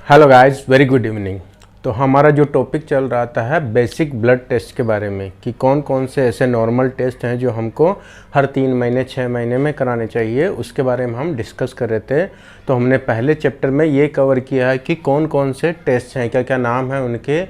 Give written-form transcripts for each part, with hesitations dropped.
Hello guys, very good evening. तो हमारा जो टॉपिक चल रहा था है बेसिक ब्लड टेस्ट के बारे में कि कौन कौन से ऐसे नॉर्मल टेस्ट हैं जो हमको हर 3 महीने 6 महीने में कराने चाहिए, उसके बारे में हम डिस्कस कर रहे थे। तो हमने पहले चैप्टर में ये कवर किया है कि कौन कौन से टेस्ट हैं, क्या क्या नाम है उनके।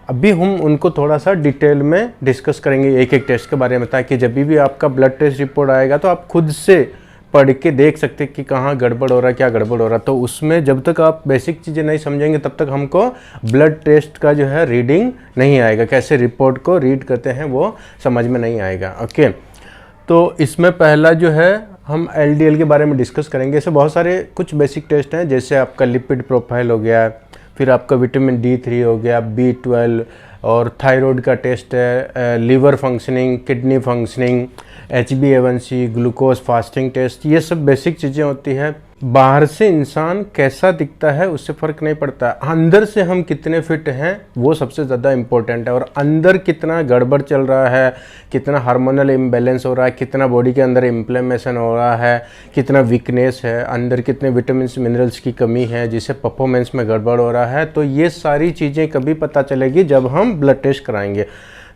अभी हम उनको थोड़ा सा डिटेल में डिस्कस करेंगे एक एक टेस्ट के बारे में, ताकि जब भी आपका ब्लड टेस्ट रिपोर्ट आएगा तो आप खुद से पढ़ के देख सकते कि कहाँ गड़बड़ हो रहा है, क्या गड़बड़ हो रहा है। तो उसमें जब तक आप बेसिक चीज़ें नहीं समझेंगे तब तक हमको ब्लड टेस्ट का जो है रीडिंग नहीं आएगा, कैसे रिपोर्ट को रीड करते हैं वो समझ में नहीं आएगा। ओके, तो इसमें पहला जो है हम एलडीएल के बारे में डिस्कस करेंगे। ऐसे बहुत सारे कुछ बेसिक टेस्ट हैं, जैसे आपका लिपिड प्रोफाइल हो गया, फिर आपका विटामिन D3 हो गया, B12 और थायराइड का टेस्ट है, liver functioning, kidney functioning, HbA1c, glucose fasting test. ये सब बेसिक चीज़ें होती है। बाहर से इंसान कैसा दिखता है उससे फ़र्क नहीं पड़ता, अंदर से हम कितने फिट हैं वो सबसे ज़्यादा इम्पोर्टेंट है। और अंदर कितना गड़बड़ चल रहा है, कितना हार्मोनल इम्बैलेंस हो रहा है, कितना बॉडी के अंदर इन्फ्लेमेशन हो रहा है, कितना वीकनेस है, अंदर कितने विटामिन मिनरल्स की कमी है जिससे परफॉर्मेंस में गड़बड़ हो रहा है, तो ये सारी चीज़ें कभी पता चलेगी जब हम ब्लड टेस्ट कराएंगे।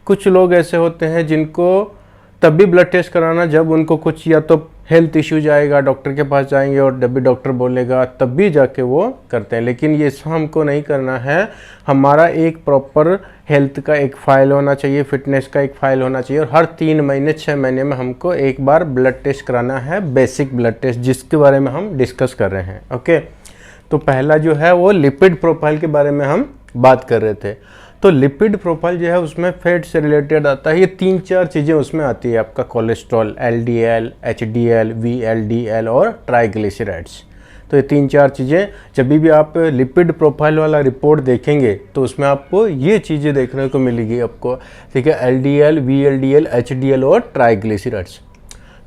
कुछ लोग ऐसे होते हैं जिनको तब भी ब्लड टेस्ट कराना जब उनको कुछ या तो हेल्थ इश्यूज आएगा, डॉक्टर के पास जाएंगे और जब भी डॉक्टर बोलेगा तब भी जाके वो करते हैं। लेकिन ये सब हमको नहीं करना है। हमारा एक प्रॉपर हेल्थ का एक फाइल होना चाहिए, फिटनेस का एक फाइल होना चाहिए, और हर 3 महीने 6 महीने में हमको एक बार ब्लड टेस्ट कराना है, बेसिक ब्लड टेस्ट, जिसके बारे में हम डिस्कस कर रहे हैं। ओके, तो पहला जो है वो लिपिड प्रोफाइल के बारे में हम बात कर रहे थे। तो लिपिड प्रोफाइल जो है उसमें फैट से रिलेटेड आता है। ये 3-4 चीज़ें उसमें आती है, आपका कोलेस्ट्रॉल, LDL, HDL, VLDL और ट्राइग्लिसराइड्स। तो ये 3-4 चीज़ें जब भी आप लिपिड प्रोफाइल वाला रिपोर्ट देखेंगे तो उसमें आपको ये चीज़ें देखने को मिलेगी आपको, ठीक है, LDL, VLDL, HDL और ट्राइग्लिसराइड्स।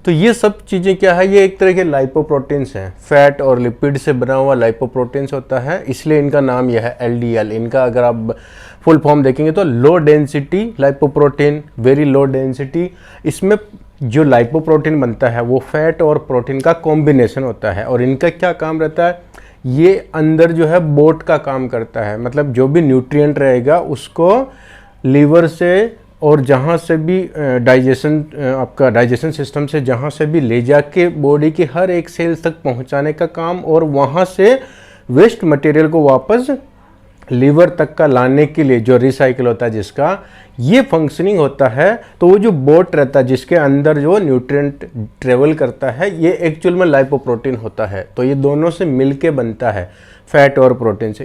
तो ये सब चीज़ें क्या है, ये एक तरह के लाइपोप्रोटीन्स हैं, फैट और लिपिड से बना हुआ लाइपोप्रोटीन्स होता है, इसलिए इनका नाम यह है LDL। इनका अगर आप फुल फॉर्म देखेंगे तो low density lipoprotein, very low density. इसमें जो लाइपोप्रोटीन बनता है वो फैट और प्रोटीन का कॉम्बिनेशन होता है, और इनका क्या काम रहता है, ये अंदर जो है बोट का काम करता है। मतलब जो भी न्यूट्रिएंट रहेगा उसको लीवर से और जहाँ से भी आपका डाइजेशन सिस्टम से जहाँ से भी ले जाके बॉडी के हर एक सेल्स तक पहुँचाने का काम, और वहाँ से वेस्ट मटेरियल को वापस लीवर तक का लाने के लिए जो रिसाइकिल होता है, जिसका ये फंक्शनिंग होता है। तो वो जो बोट रहता है जिसके अंदर जो न्यूट्रिएंट ट्रेवल करता है, ये एक्चुअल में लाइपोप्रोटीन होता है। तो ये दोनों से मिलके बनता है, फैट और प्रोटीन से।